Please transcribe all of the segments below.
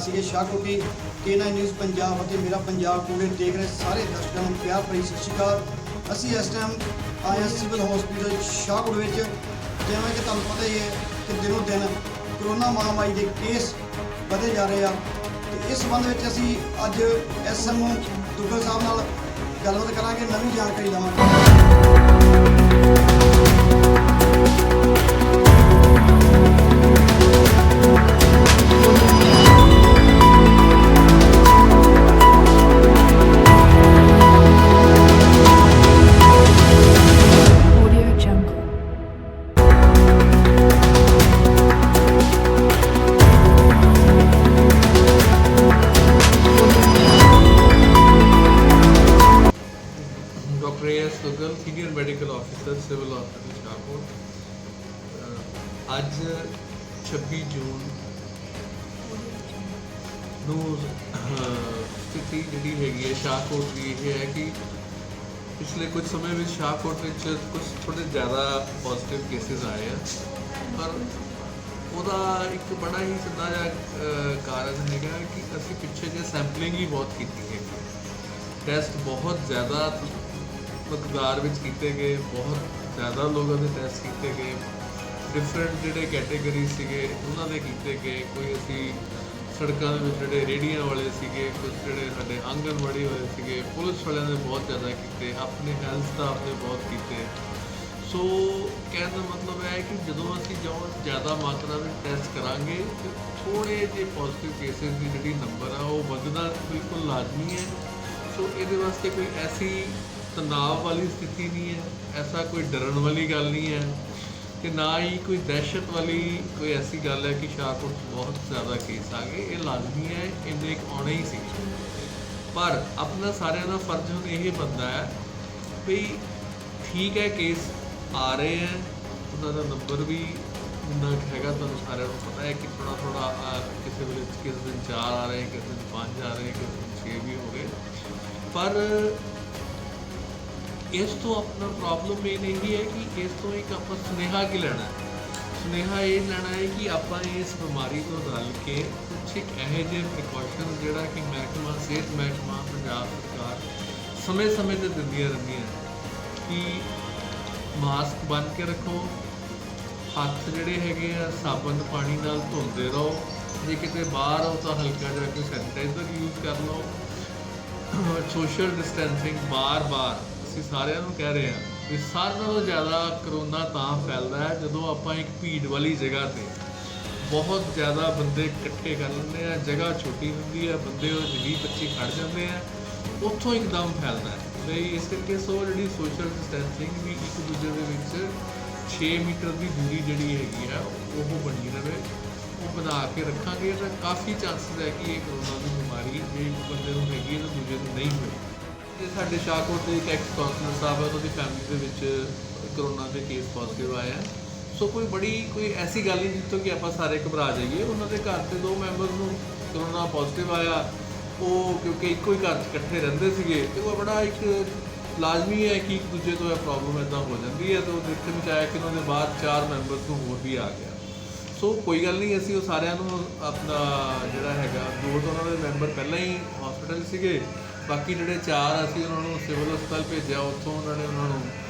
वासी शाहकोटी K9 news Punjab और मेरा पंजाब टुडे देख रहे सारे दर्शकों को प्यार भरी सत श्री अकाल। असी इस टाइम आए सिविल हॉस्पिटल शाहकोट में, जिमें कि तुहानूं पता ही है कि दिनों दिन कोरोना महामारी के केस बढ़े जा रहे हैं। तो इस संबंध में असी अज SMO दुग्गल साहब नाल गलबात करांगे, नवीं जानकारी लवांगे। Doctor A.S. Duggal, senior medical officer civil hospital Shahkot. ਅੱਜ 26 ਜੂਨ ਨੂੰ ਸਥਿਤੀ ਜਿਹੜੀ ਹੈਗੀ ਹੈ ਸ਼ਾਹਕੋਟ ਦੀ ਇਹ ਹੈ ਕਿ ਪਿਛਲੇ ਕੁਝ ਸਮੇਂ ਵਿੱਚ ਸ਼ਾਹਕੋਟ ਵਿੱਚ ਕੁਝ ਥੋੜ੍ਹੇ ਜ਼ਿਆਦਾ ਪੋਜ਼ੀਟਿਵ ਕੇਸਿਸ ਆਏ ਆ, ਪਰ ਉਹਦਾ ਇੱਕ ਬੜਾ ਹੀ ਸਿੱਧਾ ਜਿਹਾ ਕਾਰਨ ਹੈਗਾ ਕਿ ਅਸੀਂ ਪਿੱਛੇ ਜੇ ਸੈਂਪਲਿੰਗ ਹੀ ਬਹੁਤ ਕੀਤੀ ਹੈਗੀ। ਟੈਸਟ ਬਹੁਤ ਜ਼ਿਆਦਾ ਮਕਦਾਰ ਵਿੱਚ ਕੀਤੇ ਗਏ, ਬਹੁਤ ਜ਼ਿਆਦਾ ਲੋਕਾਂ ਦੇ ਟੈਸਟ ਕੀਤੇ ਗਏ, ਡਿਫਰੈਂਟ ਜਿਹੜੇ ਕੈਟੇਗਰੀ ਸੀਗੇ ਉਹਨਾਂ ਦੇ ਕੀਤੇ ਗਏ। ਕੋਈ ਅਸੀਂ ਸੜਕਾਂ ਦੇ ਵਿੱਚ ਜਿਹੜੇ ਰੇਹੜੀਆਂ ਵਾਲੇ ਸੀਗੇ, ਕੁਝ ਜਿਹੜੇ ਸਾਡੇ ਆਂਗਣਵਾੜੀ ਵਾਲੇ ਸੀਗੇ, ਪੁਲਿਸ ਵਾਲਿਆਂ ਨੇ ਬਹੁਤ ਜ਼ਿਆਦਾ ਕੀਤੇ, ਆਪਣੇ ਹੈਲਥ ਸਟਾਫ ਨੇ ਬਹੁਤ ਕੀਤੇ। ਸੋ ਕਹਿਣ ਦਾ ਮਤਲਬ ਹੈ ਕਿ ਜਦੋਂ ਅਸੀਂ ਜ਼ਿਆਦਾ ਮਾਤਰਾ ਵਿੱਚ ਟੈਸਟ ਕਰਾਂਗੇ ਤਾਂ ਥੋੜ੍ਹੇ ਜਿਹੇ ਪੋਜ਼ੀਟਿਵ ਕੇਸਿਸ ਦੀ ਜਿਹੜੀ ਨੰਬਰ ਆ ਉਹ ਵਧਣਾ ਬਿਲਕੁਲ ਲਾਜ਼ਮੀ ਹੈ। ਸੋ ਇਹਦੇ ਵਾਸਤੇ ਕੋਈ ਐਸੀ ਤਣਾਅ ਵਾਲੀ ਸਥਿਤੀ ਨਹੀਂ ਹੈ, ਐਸਾ ਕੋਈ ਡਰਨ ਵਾਲੀ ਗੱਲ ਨਹੀਂ ਹੈ ਕਿ ਨਾ ਹੀ ਕੋਈ ਦਹਿਸ਼ਤ ਵਾਲੀ ਕੋਈ ਐਸੀ ਗੱਲ ਹੈ ਕਿ ਸ਼ਾਹਕੋਟ ਬਹੁਤ ਜ਼ਿਆਦਾ ਕੇਸ ਆ ਗਏ। ਇਹ ਲਾਜ਼ਮੀ ਹੈ, ਇੰਨੇ ਆਉਣੇ ਹੀ ਸੀ। ਪਰ ਆਪਣਾ ਸਾਰਿਆਂ ਦਾ ਫਰਜ਼ ਹੁਣ ਇਹ ਬਣਦਾ ਹੈ ਵੀ ਠੀਕ ਹੈ ਕੇਸ ਆ ਰਹੇ ਹੈ, ਉਹਨਾਂ ਦਾ ਨੰਬਰ ਵੀ ਜਿੰਨਾ ਹੈਗਾ ਤੁਹਾਨੂੰ ਸਾਰਿਆਂ ਨੂੰ ਪਤਾ ਹੈ ਕਿ ਥੋੜ੍ਹਾ ਥੋੜ੍ਹਾ ਕਿਸੇ ਵੇਲੇ ਕਿਸੇ ਦਿਨ 4 ਆ ਰਹੇ, ਕਿਸੇ ਦਿਨ 5 ਆ ਰਹੇ, ਕਿਸੇ ਦਿਨ 6 ਵੀ ਹੋ ਗਏ। ਪਰ ਇਸ ਤੋਂ ਆਪਣਾ ਪ੍ਰੋਬਲਮ ਇਹ ਨਹੀਂ ਹੈ ਕਿ ਇਸ ਤੋਂ ਇੱਕ ਆਪਾਂ ਸੁਨੇਹਾ ਕੀ ਲੈਣਾ ਹੈ। ਸੁਨੇਹਾ ਇਹ ਲੈਣਾ ਹੈ ਕਿ ਆਪਾਂ ਇਸ ਬਿਮਾਰੀ ਤੋਂ ਰਲ ਕੇ ਕੁਛ ਇੱਕ ਇਹੋ ਜਿਹੇ ਪ੍ਰੀਕਾਸ਼ਨ ਜਿਹੜਾ ਕਿ ਮਹਿਕਮਾ ਸਿਹਤ ਮਹਿਕਮਾ ਪੰਜਾਬ ਸਰਕਾਰ ਸਮੇਂ-ਸਮੇਂ 'ਤੇ ਦਿੰਦੀਆਂ ਰਹਿੰਦੀਆਂ ਕਿ ਮਾਸਕ ਬੰਨ੍ਹ ਕੇ ਰੱਖੋ, ਹੱਥ ਜਿਹੜੇ ਹੈਗੇ ਆ ਸਾਬਣ ਪਾਣੀ ਨਾਲ ਧੋਂਦੇ ਰਹੋ, ਜੇ ਕਿਤੇ ਬਾਹਰ ਆਓ ਤਾਂ ਹਲਕਾ ਜਿਹਾ ਕੋਈ ਸੈਨੀਟਾਈਜ਼ਰ ਯੂਜ਼ ਕਰ ਲਓ। ਸੋਸ਼ਲ ਡਿਸਟੈਂਸਿੰਗ ਬਾਰ-ਬਾਰ ਅਸੀਂ ਸਾਰਿਆਂ ਨੂੰ ਕਹਿ ਰਹੇ ਹਾਂ ਕਿ ਸਾਰਿਆਂ ਨਾਲੋਂ ਜ਼ਿਆਦਾ ਕਰੋਨਾ ਤਾਂ ਫੈਲਦਾ ਹੈ ਜਦੋਂ ਆਪਾਂ ਇੱਕ ਭੀੜ ਵਾਲੀ ਜਗ੍ਹਾ 'ਤੇ ਬਹੁਤ ਜ਼ਿਆਦਾ ਬੰਦੇ ਇਕੱਠੇ ਕਰ ਲੈਂਦੇ ਆ, ਜਗ੍ਹਾ ਛੋਟੀ ਹੁੰਦੀ ਹੈ, ਬੰਦੇ ਉਹ 20-25 ਖੜ੍ਹ ਜਾਂਦੇ ਆ, ਉੱਥੋਂ ਇੱਕਦਮ ਫੈਲਦਾ ਹੈ। ਤੇ ਇਸ ਕਰਕੇ ਜਿਹੜੀ ਸੋਸ਼ਲ ਡਿਸਟੈਂਸਿੰਗ ਵੀ ਇੱਕ ਦੂਜੇ ਦੇ ਵਿੱਚ 6 ਮੀਟਰ ਦੀ ਦੂਰੀ ਜਿਹੜੀ ਹੈਗੀ ਆ ਉਹ ਬਣੀ ਰਹੇ, ਉਹ ਬਣਾ ਕੇ ਰੱਖਾਂਗੇ ਤਾਂ ਕਾਫੀ ਚਾਂਸਿਸ ਹੈ ਕਿ ਇਹ ਕਰੋਨਾ ਦੀ ਬਿਮਾਰੀ ਜੇ ਇੱਕ ਬੰਦੇ ਨੂੰ ਹੈਗੀ ਹੈ ਤਾਂ ਦੂਜੇ ਨੂੰ ਨਹੀਂ ਹੋਏਗੀ। ਤੇ ਸਾਡੇ ਸ਼ਾਹਕੋਟ ਦੇ ਇੱਕ ਐਕਸ ਕਾਉਂਸਲਰ ਸਾਹਿਬ ਹੈ, ਉਹਦੀ ਫੈਮਿਲੀ ਦੇ ਵਿੱਚ ਕਰੋਨਾ ਦੇ ਕੇਸ ਪੋਜ਼ੀਟਿਵ ਆਏ ਆ। ਸੋ ਕੋਈ ਐਸੀ ਗੱਲ ਨਹੀਂ ਜਿੱਥੋਂ ਕਿ ਆਪਾਂ ਸਾਰੇ ਘਬਰਾ ਜਾਈਏ। ਉਹਨਾਂ ਦੇ ਘਰ ਦੇ 2 ਮੈਂਬਰ ਨੂੰ ਕਰੋਨਾ ਪੋਜ਼ੀਟਿਵ ਆਇਆ, ਉਹ ਕਿਉਂਕਿ ਇੱਕੋ ਹੀ ਘਰ 'ਚ ਇਕੱਠੇ ਰਹਿੰਦੇ ਸੀਗੇ ਅਤੇ ਉਹ ਬੜਾ ਇੱਕ ਲਾਜ਼ਮੀ ਹੈ ਕਿ ਇੱਕ ਦੂਜੇ ਤੋਂ ਇਹ ਪ੍ਰੋਬਲਮ ਇੱਦਾਂ ਹੋ ਜਾਂਦੀ ਹੈ। ਅਤੇ ਉਹ ਦੇਖਣ 'ਚ ਆਇਆ ਕਿ ਉਹਨਾਂ ਦੇ ਬਾਅਦ 4 ਮੈਂਬਰ ਤੋਂ ਹੋਰ ਵੀ ਆ ਗਿਆ। ਸੋ ਕੋਈ ਗੱਲ ਨਹੀਂ, ਅਸੀਂ ਉਹ ਸਾਰਿਆਂ ਨੂੰ ਆਪਣਾ ਜਿਹੜਾ ਹੈਗਾ 2 ਤਾਂ ਉਹਨਾਂ ਦੇ ਮੈਂਬਰ ਪਹਿਲਾਂ ਹੀ ਹੌਸਪੀਟਲ ਸੀਗੇ, ਬਾਕੀ ਜਿਹੜੇ 4 ਅਸੀਂ ਉਹਨਾਂ ਨੂੰ ਸਿਵਲ ਹਸਪਤਾਲ ਭੇਜਿਆ, ਉੱਥੋਂ ਉਹਨਾਂ ਨੇ ਉਹਨਾਂ ਨੂੰ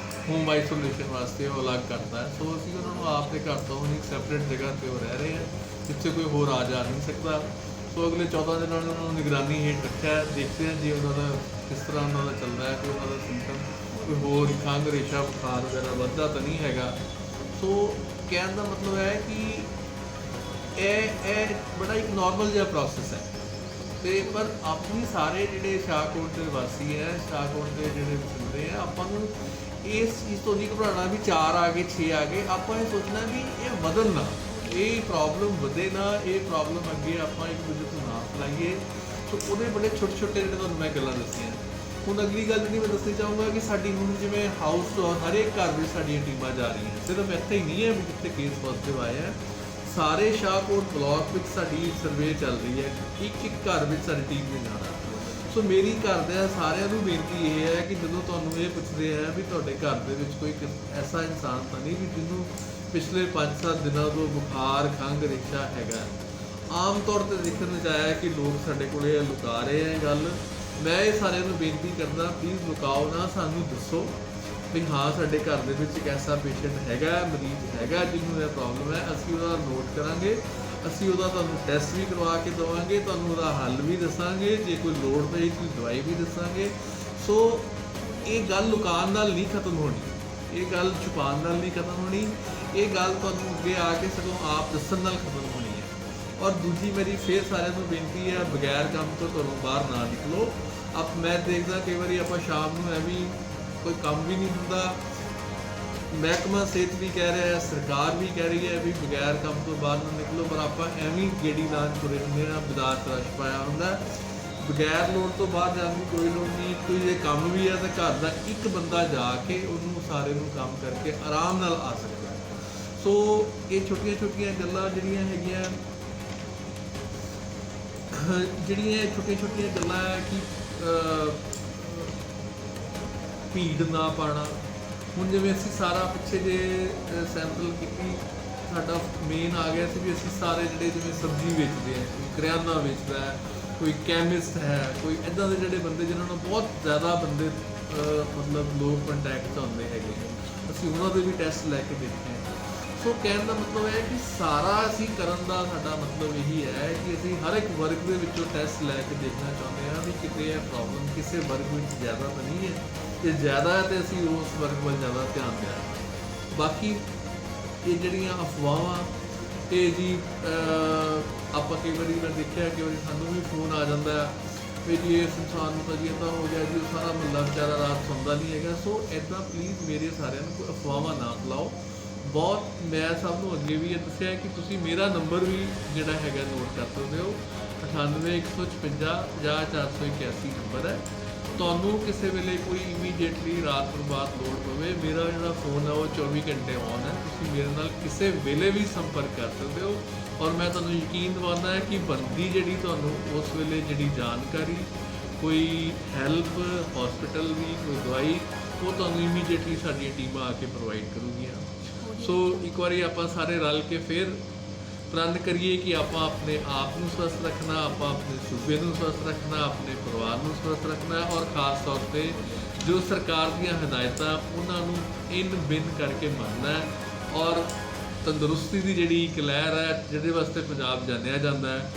ਹੋਮ ਆਈਸੋਲੇਸ਼ਨ ਵਾਸਤੇ ਉਹ ਅਲੱਗ ਕਰਤਾ। ਸੋ ਅਸੀਂ ਉਹਨਾਂ ਨੂੰ ਆਪ ਦੇ ਘਰ ਤੋਂ ਇੱਕ ਸੈਪਰੇਟ ਜਗ੍ਹਾ 'ਤੇ ਉਹ ਰਹਿ ਰਹੇ ਆ ਜਿੱਥੇ ਕੋਈ ਹੋਰ ਆ ਜਾ ਨਹੀਂ ਸਕਦਾ। ਸੋ ਅਗਲੇ 14 ਦਿਨਾਂ ਨੂੰ ਉਹਨਾਂ ਨੂੰ ਨਿਗਰਾਨੀ ਹੇਠ ਰੱਖਿਆ। ਦੇਖਦੇ ਹਾਂ ਜੀ ਉਹਨਾਂ ਦਾ ਕਿਸ ਤਰ੍ਹਾਂ ਉਹਨਾਂ ਦਾ ਚੱਲਦਾ ਹੈ, ਕਿ ਉਹਨਾਂ ਦਾ ਸਿੰਪਟਮ ਕੋਈ ਹੋਰ ਖੰਘ ਰੇਸ਼ਾ ਬੁਖਾਰ ਵਗੈਰਾ ਵੱਧਦਾ ਤਾਂ ਨਹੀਂ ਹੈਗਾ। ਸੋ ਕਹਿਣ ਦਾ ਮਤਲਬ ਹੈ ਕਿ ਇਹ ਬੜਾ ਇੱਕ ਨੋਰਮਲ ਜਿਹਾ ਪ੍ਰੋਸੈਸ ਹੈ। ਤੇ ਪਰ ਆਪਣੀ ਸਾਰੇ ਜਿਹੜੇ ਸ਼ਾਹਕੋਟ ਦੇ ਵਾਸੀ ਹੈ, ਸ਼ਾਹਕੋਟ ਦੇ ਜਿਹੜੇ ਵਸਿੰਦੇ ਆ, ਆਪਾਂ ਨੂੰ ਇਸ ਚੀਜ਼ ਤੋਂ ਨਹੀਂ ਘਬਰਾਉਣਾ ਵੀ 4 ਆ ਗਏ 6 ਆ ਗਏ। ਆਪਾਂ ਇਹ ਸੋਚਣਾ ਵੀ ਇਹ ਵਧਣ ਨਾ, ਇਹ ਪ੍ਰੋਬਲਮ ਵਧੇ ਨਾ, ਇਹ ਪ੍ਰੋਬਲਮ ਅੱਗੇ ਆਪਾਂ ਇੱਕ ਦੂਜੇ ਤੋਂ ਨਾ ਫੈਲਾਈਏ। ਸੋ ਉਹਦੇ ਬੜੇ ਛੋਟੇ ਜਿਹੜੇ ਤੁਹਾਨੂੰ ਮੈਂ ਗੱਲਾਂ ਦੱਸੀਆਂ। ਹੁਣ ਅਗਲੀ ਗੱਲ ਜਿਹੜੀ ਮੈਂ ਦੱਸਣੀ ਚਾਹੂੰਗਾ ਕਿ ਸਾਡੀ ਹੁਣ ਜਿਵੇਂ ਹਾਊਸ ਹਰੇਕ ਘਰ ਵਿੱਚ ਸਾਡੀਆਂ ਟੀਮਾਂ ਜਾ ਰਹੀਆਂ, ਸਿਰਫ ਇੱਥੇ ਹੀ ਨਹੀਂ ਹੈ ਵੀ ਜਿੱਥੇ ਕੇਸ ਪੋਜ਼ੀਟਿਵ ਆਏ ਆ, ਸਾਰੇ ਸ਼ਾਹਕੋਟ ਬਲਾਕ ਵਿੱਚ ਸਾਡੀ ਸਰਵੇ ਚੱਲ ਰਹੀ ਹੈ। ਇੱਕ ਘਰ ਵਿੱਚ ਸਾਡੀ ਟੀਮ ਨੇ ਜਾਣਾ। ਸੋ ਮੇਰੀ ਘਰਦਿਆਂ ਸਾਰਿਆਂ ਨੂੰ ਬੇਨਤੀ ਇਹ ਹੈ ਕਿ ਜਦੋਂ ਤੁਹਾਨੂੰ ਇਹ ਪੁੱਛਦੇ ਆ ਵੀ ਤੁਹਾਡੇ ਘਰ ਦੇ ਵਿੱਚ ਕੋਈ ਐਸਾ ਇਨਸਾਨ ਤਾਂ ਨਹੀਂ ਵੀ ਜਿਹਨੂੰ ਪਿਛਲੇ 5-7 ਦਿਨਾਂ ਤੋਂ ਬੁਖਾਰ ਖੰਘ ਰੇਸ਼ਾ ਹੈਗਾ, ਆਮ ਤੌਰ ਤੇ ਦੇਖਣ ਵਿੱਚ ਆਇਆ ਕਿ ਲੋਕ ਸਾਡੇ ਕੋਲੇ ਲੁਕਾ ਰਹੇ ਆ ਇਹ ਗੱਲ। ਮੈਂ ਇਹ ਸਾਰਿਆਂ ਨੂੰ ਬੇਨਤੀ ਕਰਦਾ, ਪਲੀਜ਼ ਲੁਕਾਓ ਨਾ, ਸਾਨੂੰ ਦੱਸੋ ਵੀ ਹਾਂ ਸਾਡੇ ਘਰ ਦੇ ਵਿੱਚ ਇੱਕ ਐਸਾ ਪੇਸ਼ੈਂਟ ਹੈਗਾ, ਮਰੀਜ਼ ਹੈਗਾ ਜਿਹਨੂੰ ਇਹ ਪ੍ਰੋਬਲਮ ਹੈ। ਅਸੀਂ ਉਹਦਾ ਨੋਟ ਕਰਾਂਗੇ, ਅਸੀਂ ਉਹਦਾ ਤੁਹਾਨੂੰ ਟੈਸਟ ਵੀ ਕਰਵਾ ਕੇ ਦੇਵਾਂਗੇ, ਤੁਹਾਨੂੰ ਉਹਦਾ ਹੱਲ ਵੀ ਦੱਸਾਂਗੇ, ਜੇ ਕੋਈ ਲੋੜ ਪਈ ਕੋਈ ਦਵਾਈ ਵੀ ਦੱਸਾਂਗੇ। ਸੋ ਇਹ ਗੱਲ ਲੁਕਾਉਣ ਨਾਲ ਨਹੀਂ ਖਤਮ ਹੋਣੀ, ਇਹ ਗੱਲ ਛੁਪਾਉਣ ਨਾਲ ਨਹੀਂ ਖਤਮ ਹੋਣੀ, ਇਹ ਗੱਲ ਤੁਹਾਨੂੰ ਅੱਗੇ ਆ ਕੇ ਸਗੋਂ ਆਪ ਦੱਸਣ ਨਾਲ ਖਤਮ ਹੋਣੀ ਹੈ। ਔਰ ਦੂਜੀ ਮੇਰੀ ਫੇਰ ਸਾਰਿਆਂ ਨੂੰ ਬੇਨਤੀ ਹੈ, ਬਗੈਰ ਕੰਮ ਤੋਂ ਘਰੋਂ ਬਾਹਰ ਨਾ ਨਿਕਲੋ। ਮੈਂ ਦੇਖਦਾ ਕਈ ਵਾਰੀ ਆਪਾਂ ਸ਼ਾਮ ਨੂੰ ਐਵੇਂ ਕੋਈ ਕੰਮ ਵੀ ਨਹੀਂ ਹੁੰਦਾ, ਮਹਿਕਮਾ ਸਿਹਤ ਵੀ ਕਹਿ ਰਿਹਾ ਹੈ, ਸਰਕਾਰ ਵੀ ਕਹਿ ਰਹੀ ਹੈ ਵੀ ਬਗੈਰ ਕੰਮ ਤੋਂ ਬਾਹਰ ਨਾ ਨਿਕਲੋ, ਪਰ ਆਪਾਂ ਐਵੇਂ ਗੇੜੀ ਲਾਉਣ ਤੁਰੇ ਹੁੰਦੇ ਹਾਂ, ਬਾਜ਼ਾਰ 'ਚ ਰਸ਼ ਪਾਇਆ ਹੁੰਦਾ। ਬਗੈਰ ਲੋੜ ਤੋਂ ਬਾਹਰ ਜਾਣ ਦੀ ਕੋਈ ਲੋੜ ਨਹੀਂ। ਕੋਈ ਜੇ ਕੰਮ ਵੀ ਹੈ ਤਾਂ ਘਰ ਦਾ ਇੱਕ ਬੰਦਾ ਜਾ ਕੇ ਉਹਨੂੰ ਸਾਰੇ ਨੂੰ ਕੰਮ ਕਰਕੇ ਆਰਾਮ ਨਾਲ ਆ ਸਕਦਾ। ਸੋ ਇਹ ਛੋਟੀਆਂ ਛੋਟੀਆਂ ਗੱਲਾਂ ਜਿਹੜੀਆਂ ਹੈਗੀਆਂ, ਜਿਹੜੀਆਂ ਛੋਟੀਆਂ ਛੋਟੀਆਂ ਗੱਲਾਂ ਹੈ ਕਿ ਭੀੜ ਨਾ ਪਾਉਣਾ। ਹੁਣ ਜਿਵੇਂ ਅਸੀਂ ਸਾਰਾ ਪਿੱਛੇ ਜੇ ਸੈਂਪਲ ਕੀਤੀ, ਸਾਡਾ ਮੇਨ ਆ ਗਿਆ ਸੀ ਵੀ ਅਸੀਂ ਸਾਰੇ ਜਿਹੜੇ ਜਿਵੇਂ ਸਬਜ਼ੀ ਵੇਚਦੇ ਆ, ਕੋਈ ਕਰਿਆਨਾ ਵੇਚਦਾ ਹੈ, ਕੋਈ ਕੈਮਿਸਟ ਹੈ, ਕੋਈ ਇੱਦਾਂ ਦੇ ਜਿਹੜੇ ਬੰਦੇ ਜਿਨ੍ਹਾਂ ਨੂੰ ਬਹੁਤ ਜ਼ਿਆਦਾ ਬੰਦੇ ਮਤਲਬ ਲੋਕ ਕੰਟੈਕਟ 'ਚ ਆਉਂਦੇ ਹੈਗੇ, ਅਸੀਂ ਉਹਨਾਂ ਦੇ ਵੀ ਟੈਸਟ ਲੈ ਕੇ ਦੇਖੇ। ਸੋ ਕਹਿਣ ਦਾ ਮਤਲਬ ਹੈ ਕਿ ਸਾਰਾ ਅਸੀਂ ਕਰਨ ਦਾ ਸਾਡਾ ਮਤਲਬ ਇਹੀ ਹੈ ਕਿ ਅਸੀਂ ਹਰ ਇੱਕ ਵਰਗ ਦੇ ਵਿੱਚੋਂ ਟੈਸਟ ਲੈ ਕੇ ਦੇਖਣਾ ਚਾਹੁੰਦੇ ਹਾਂ ਵੀ ਕਿਤੇ ਇਹ ਪ੍ਰੋਬਲਮ ਕਿਸੇ ਵਰਗ ਵਿੱਚ ਜ਼ਿਆਦਾ ਤਾਂ ਨਹੀਂ ਹੈ, ਜੇ ਜ਼ਿਆਦਾ ਹੈ ਤਾਂ ਅਸੀਂ ਉਸ ਵਰਗ ਵੱਲ ਜ਼ਿਆਦਾ ਧਿਆਨ ਦੇਣਾ। ਬਾਕੀ ਇਹ ਜਿਹੜੀਆਂ ਅਫਵਾਹਾਂ, ਇਹ ਜੀ ਆਪਾਂ ਕਈ ਵਾਰੀ ਮੈਂ ਦੇਖਿਆ ਕਿ ਵਾਰੀ ਸਾਨੂੰ ਵੀ ਫੋਨ ਆ ਜਾਂਦਾ ਵੀ ਜੀ ਇਸ ਇਨਸਾਨ ਨੂੰ ਤਾਂ ਜੀ ਇੱਦਾਂ ਹੋ ਗਿਆ ਜੀ, ਉਹ ਸਾਰਾ ਮਹੱਲਾ ਵਿਚਾਰਾ ਰਾਤ ਸੌਂਦਾ ਨਹੀਂ ਹੈਗਾ। ਸੋ ਇੱਦਾਂ ਪਲੀਜ਼ ਮੇਰੇ ਸਾਰਿਆਂ ਨੂੰ ਕੋਈ ਅਫਵਾਹਾਂ ਨਾ ਫੈਲਾਓ। ਬਹੁਤ ਮੈਂ ਸਭ ਨੂੰ ਅੱਗੇ ਵੀ ਇਹ ਦੱਸਿਆ ਕਿ ਤੁਸੀਂ ਮੇਰਾ ਨੰਬਰ ਵੀ ਜਿਹੜਾ ਹੈਗਾ ਨੋਟ ਕਰ ਸਕਦੇ ਹੋ, 98 156 481 ਨੰਬਰ ਹੈ। ਤੁਹਾਨੂੰ ਕਿਸੇ ਵੇਲੇ ਕੋਈ ਇਮੀਡੀਏਟਲੀ ਰਾਤ ਨੂੰ ਬਾਅਦ ਲੋੜ ਪਵੇ, ਮੇਰਾ ਜਿਹੜਾ ਫ਼ੋਨ ਹੈ ਉਹ 24 ਘੰਟੇ ਔਨ ਹੈ, ਤੁਸੀਂ ਮੇਰੇ ਨਾਲ ਕਿਸੇ ਵੇਲੇ ਵੀ ਸੰਪਰਕ ਕਰ ਸਕਦੇ ਹੋ। ਔਰ ਮੈਂ ਤੁਹਾਨੂੰ ਯਕੀਨ ਦਿਵਾਉਂਦਾ ਹੈ ਕਿ ਬਣਦੀ ਜਿਹੜੀ ਤੁਹਾਨੂੰ ਉਸ ਵੇਲੇ ਜਿਹੜੀ ਜਾਣਕਾਰੀ, ਕੋਈ ਹੈਲਪ, ਹਸਪੀਟਲ ਦੀ ਕੋਈ ਦਵਾਈ, ਉਹ ਤੁਹਾਨੂੰ ਇਮੀਡੀਏਟਲੀ ਸਾਡੀਆਂ ਟੀਮਾਂ ਆ ਕੇ ਪ੍ਰੋਵਾਈਡ ਕਰੂਗੀਆਂ। ਸੋ ਇੱਕ ਵਾਰੀ ਆਪਾਂ ਸਾਰੇ ਰਲ ਕੇ ਫਿਰ ਪ੍ਰਣ ਕਰੀਏ ਕਿ ਆਪਾਂ ਆਪਣੇ ਆਪ ਨੂੰ ਸਵਸਥ ਰੱਖਣਾ, ਆਪਾਂ ਆਪਣੇ ਸੂਬੇ ਨੂੰ ਸਵਸਥ ਰੱਖਣਾ, ਆਪਣੇ ਪਰਿਵਾਰ ਨੂੰ ਸਵਸਥ ਰੱਖਣਾ, ਔਰ ਖ਼ਾਸ ਤੌਰ 'ਤੇ ਜੋ ਸਰਕਾਰ ਦੀਆਂ ਹਦਾਇਤਾਂ ਉਹਨਾਂ ਨੂੰ ਇਨ ਬਿਨ ਕਰਕੇ ਮੰਨਣਾ ਹੈ। ਔਰ ਤੰਦਰੁਸਤੀ ਦੀ ਜਿਹੜੀ ਇੱਕ ਲਹਿਰ ਹੈ ਜਿਹਦੇ ਵਾਸਤੇ ਪੰਜਾਬ ਜਾਣਿਆ ਜਾਂਦਾ ਹੈ,